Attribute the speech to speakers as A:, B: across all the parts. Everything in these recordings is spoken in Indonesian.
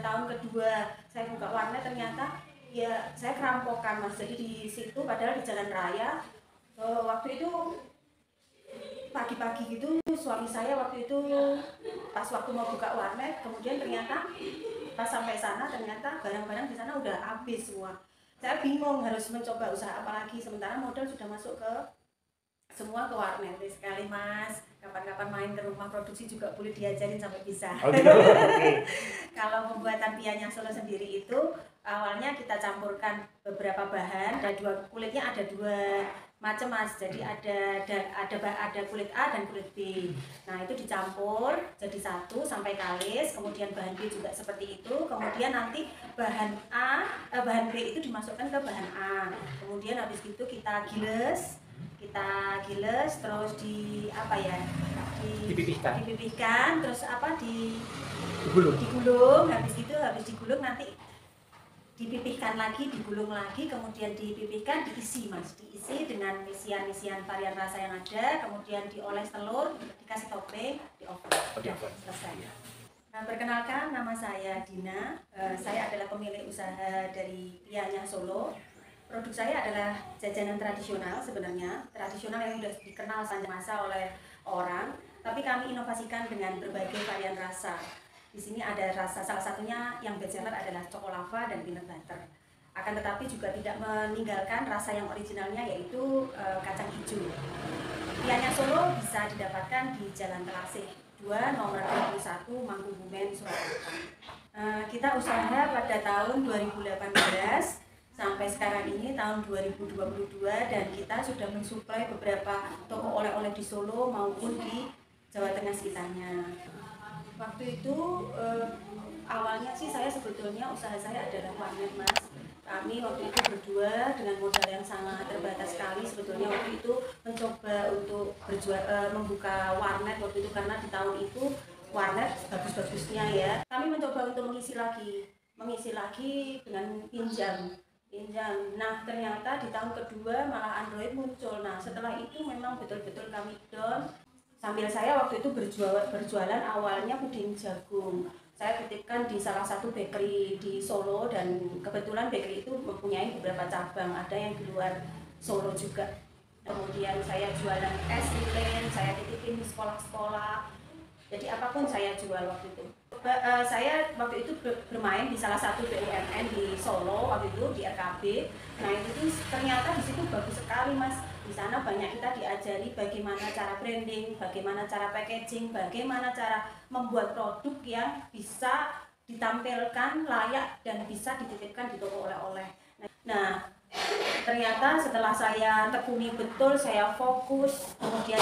A: tahun kedua saya buka warnet ternyata ya saya kerampokan Mas. Jadi di situ padahal di jalan raya waktu itu pagi-pagi gitu suami saya waktu itu pas waktu mau buka warnet, kemudian ternyata pas sampai sana ternyata barang-barang di sana udah habis semua. Saya bingung harus mencoba usaha apa lagi sementara modal sudah masuk ke semua ke warnet. Sekali Mas, kapan-kapan main ke rumah produksi juga boleh diajarin sampai bisa.
B: Oh gitu. Okay.
A: Kalau pembuatan Pianya Solo sendiri itu awalnya kita campurkan beberapa bahan dan kulitnya ada dua macam Mas. Jadi ada kulit A dan kulit B. Nah, itu dicampur jadi satu sampai kalis, kemudian bahan B juga seperti itu. Kemudian nanti bahan bahan B itu dimasukkan ke bahan A. Kemudian habis itu kita giles terus dipipihkan terus digulung. Habis digulung nanti dipipihkan lagi, digulung lagi, kemudian dipipihkan, diisi dengan isian varian rasa yang ada, kemudian dioles telur, dikasih topping, di oven. Selesai. Nah, perkenalkan, nama saya Dina. Saya adalah pemilik usaha dari Pianya Solo. Produk saya adalah jajanan tradisional sebenarnya, tradisional yang sudah dikenal sepanjang masa oleh orang, tapi kami inovasikan dengan berbagai varian rasa. Di sini ada rasa, salah satunya yang best seller adalah cokolava dan peanut butter. Akan tetapi juga tidak meninggalkan rasa yang originalnya yaitu kacang hijau. Pianya Solo bisa didapatkan di Jalan Telasih 2 nomor 21 Mangkubumen, Surakarta. Kita usaha pada tahun 2018 sampai sekarang ini tahun 2022 dan kita sudah mensuplai beberapa toko oleh-oleh di Solo maupun di Jawa Tengah sekitarnya. Waktu itu awalnya sih saya sebetulnya usaha saya adalah warnet Mas. Kami waktu itu berdua dengan modal yang sangat terbatas sekali sebetulnya waktu itu mencoba untuk membuka warnet waktu itu karena di tahun itu warnet bagus-bagusnya ya. Kami mencoba untuk mengisi lagi dengan pinjam. Nah ternyata di tahun kedua malah Android muncul. Nah setelah itu memang betul-betul kami down. Sambil saya waktu itu berjualan awalnya puding jagung. Saya titipkan di salah satu bakery di Solo dan kebetulan bakery itu mempunyai beberapa cabang, ada yang di luar Solo juga. Kemudian saya jualan es lilin, saya titipin di sekolah-sekolah. Jadi apapun saya jual waktu itu. Saya waktu itu bermain di salah satu BUMN di Solo waktu itu di RKB. Nah itu ternyata di situ bagus sekali Mas. Di sana banyak kita diajari bagaimana cara branding, bagaimana cara packaging, bagaimana cara membuat produk yang bisa ditampilkan layak dan bisa dititipkan di toko oleh-oleh. Nah, ternyata setelah saya tekuni betul, saya fokus, kemudian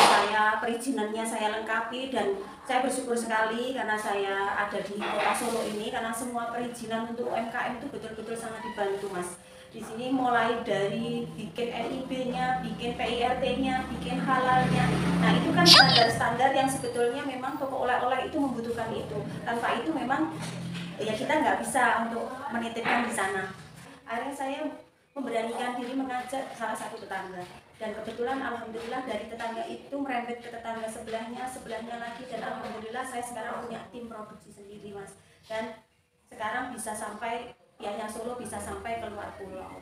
A: perizinannya saya lengkapi dan saya bersyukur sekali karena saya ada di kota Solo ini karena semua perizinan untuk UMKM itu betul-betul sangat dibantu Mas. Di sini mulai dari bikin NIB-nya, bikin PIRT-nya, bikin halalnya. Nah itu kan standar-standar yang sebetulnya memang toko oleh-oleh itu membutuhkan itu. Tanpa itu memang ya kita nggak bisa untuk menitipkan di sana. Akhirnya saya memberanikan diri mengajak salah satu tetangga. Dan kebetulan alhamdulillah dari tetangga itu merembet ke tetangga sebelahnya lagi. Dan alhamdulillah saya sekarang punya tim produksi sendiri Mas. Dan sekarang bisa sampai Pianya Solo bisa sampai ke luar pulau.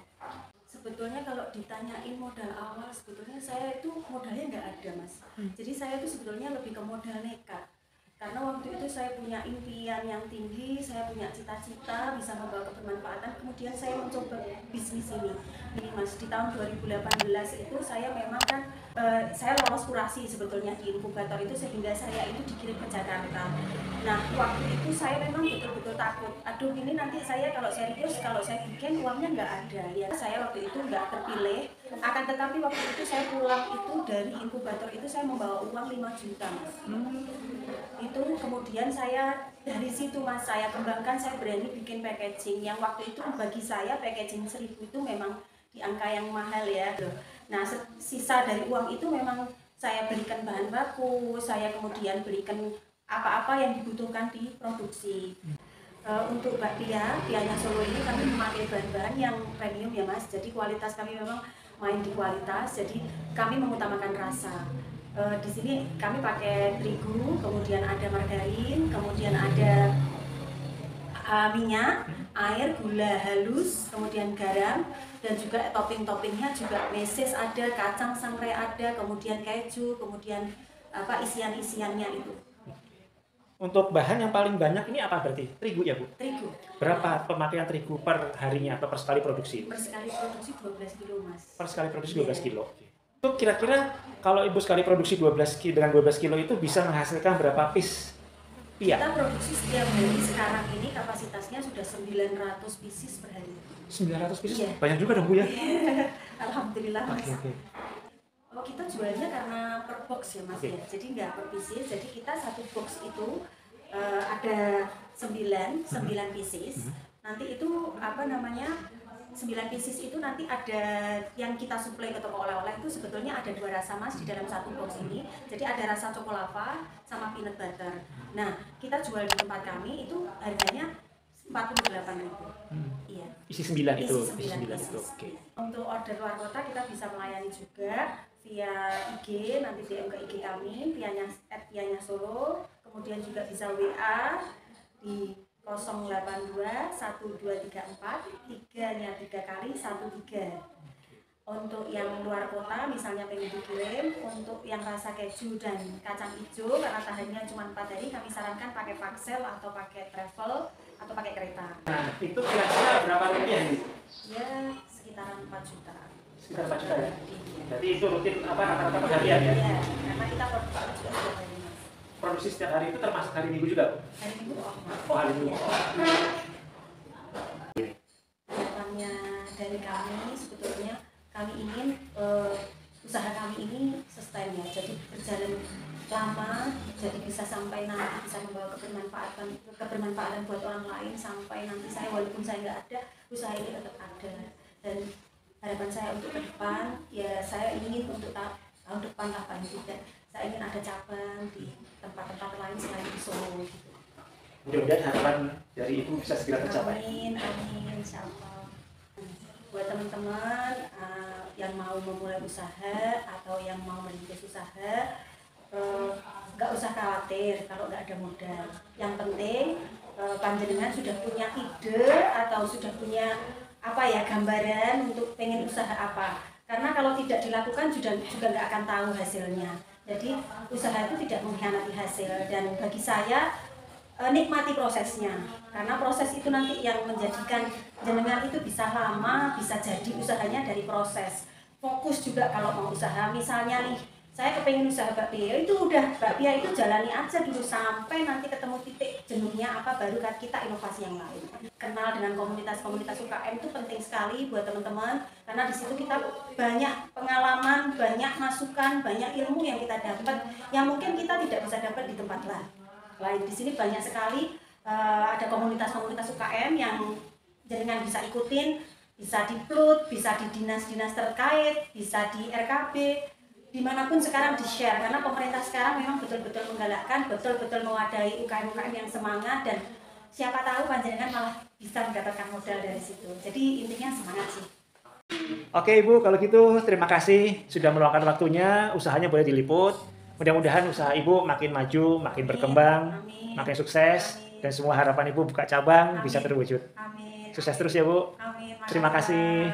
A: Sebetulnya kalau ditanyain modal awal, sebetulnya saya itu modalnya nggak ada Mas. Jadi saya itu sebetulnya lebih ke modal nekat. Karena waktu itu saya punya impian yang tinggi, saya punya cita-cita bisa membawa kebermanfaatan. Kemudian saya mencoba bisnis ini Mas. Di tahun 2018 itu saya memang kan saya lolos kurasi sebetulnya di inkubator itu sehingga saya itu dikirim ke Jakarta. Nah waktu itu saya memang betul-betul takut. Aduh ini nanti saya kalau serius, kalau saya bikin uangnya nggak ada ya. Saya waktu itu nggak terpilih. Akan tetapi waktu itu saya pulang itu dari inkubator itu saya membawa uang 5 juta Mas. Itu kemudian saya dari situ Mas saya kembangkan, saya berani bikin packaging yang waktu itu bagi saya packaging 1000 itu memang di angka yang mahal ya. Nah sisa dari uang itu memang saya belikan bahan baku, saya kemudian belikan apa-apa yang dibutuhkan di produksi. Untuk Pianya Solo ini kami memakai bahan-bahan yang premium ya Mas, jadi kualitas kami memang main di kualitas, jadi kami mengutamakan rasa. Di sini kami pakai terigu, kemudian ada margarin, kemudian ada minyak, air, gula halus, kemudian garam, dan juga topping-toppingnya juga meses ada, kacang sangrai ada, kemudian keju, kemudian isian-isiannya itu.
B: Untuk bahan yang paling banyak ini apa berarti? Terigu ya Bu?
A: Terigu.
B: Berapa pemakaian terigu per harinya atau per sekali produksi?
A: Per sekali produksi 12 kilo Mas.
B: Per sekali produksi 12 kilo. Itu kira-kira kalau Ibu sekali produksi 12 kilo dengan 12 kilo itu bisa menghasilkan berapa piece? Iya.
A: Kita produksi setiap hari sekarang ini kapasitasnya sudah 900 pieces per hari.
B: 900 pieces?
A: Iya.
B: Banyak juga dong Bu ya?
A: Alhamdulillah Mas.
B: Oke.
A: Oh, kita jualnya karena per box ya Mas ya. Jadi nggak per pieces. Jadi kita satu box itu ada 9 pieces. Nanti itu 9 pieces itu nanti ada yang kita suplai ke toko oleh-oleh itu sebetulnya ada 2 rasa Mas di dalam satu box ini. Jadi ada rasa cokolava sama peanut butter. Nah, kita jual di tempat kami itu harganya 48.000. Iya.
B: Isi 9 itu.
A: Isi 9 itu.
B: Oke.
A: Untuk order luar kota kita bisa melayani juga via IG, nanti DM ke IG kami, @pianya Solo, kemudian juga bisa WA di 082 1234 3-nya 3 kali 13. Untuk yang luar kota misalnya pengen dikirim, untuk yang rasa keju dan kacang hijau karena tahannya cuma 4 hari, kami sarankan pakai parcel atau pakai travel atau pakai kereta.
B: Nah, itu kira-kira berapa rupiah nih?
A: Ya, sekitaran 4 juta.
B: Sekitar 4 juta ya? Jadi itu rutin rata-rata per harian ya?
A: Iya, karena kita produksi juga setiap hari Mas.
B: Produksi setiap hari itu termasuk hari Minggu juga?
A: Hari Minggu
B: Oh, hari Minggu.
A: Harapannya dari kami sebetulnya kami ingin usaha kami ini sustain ya, jadi berjalan lama, jadi bisa sampai nanti bisa membawa kebermanfaatan buat orang lain sampai nanti saya walaupun saya nggak ada, usaha ini tetap ada. Dan harapan saya untuk ke depan ya saya ingin untuk tahun depan lah paling tidak saya ingin ada cabang di tempat-tempat lain selain di Solo gitu.
B: Mudah-mudahan harapan dari Ibu bisa segera tercapai.
A: Amin, insyaallah. Buat teman-teman yang mau memulai usaha atau yang mau merintis usaha, nggak usah khawatir kalau nggak ada modal. Yang penting panjenengan sudah punya ide atau sudah punya gambaran untuk pengen usaha apa. Karena kalau tidak dilakukan juga nggak akan tahu hasilnya. Jadi usaha itu tidak mengkhianati hasil, dan bagi saya nikmati prosesnya, karena proses itu nanti yang menjadikan jenengan itu bisa lama, bisa jadi usahanya dari proses. Fokus juga kalau mau usaha, misalnya nih saya kepengen usaha bakpia, itu udah bakpia itu jalani aja dulu sampai nanti ketemu titik jenuhnya apa, baru kita inovasi yang lain. Kenal dengan komunitas-komunitas UKM itu penting sekali buat teman-teman, karena di situ kita banyak pengalaman, banyak masukan, banyak ilmu yang kita dapat yang mungkin kita tidak bisa dapat di tempat lain. Di sini banyak sekali ada komunitas-komunitas UKM yang jenengan bisa ikutin, bisa di PLUT, bisa di dinas-dinas terkait, bisa di RKB, dimanapun sekarang di-share, karena pemerintah sekarang memang betul-betul menggalakkan, betul-betul mewadahi UKM-UKM yang semangat, dan siapa tahu panjenengan malah bisa mendapatkan modal dari situ. Jadi intinya semangat sih.
B: Oke Ibu, kalau gitu terima kasih sudah meluangkan waktunya, usahanya boleh diliput. Mudah-mudahan usaha Ibu makin maju, makin berkembang, makin sukses, dan semua harapan Ibu buka cabang bisa terwujud.
A: Amin.
B: Sukses terus ya Bu.
A: Amin.
B: Terima kasih.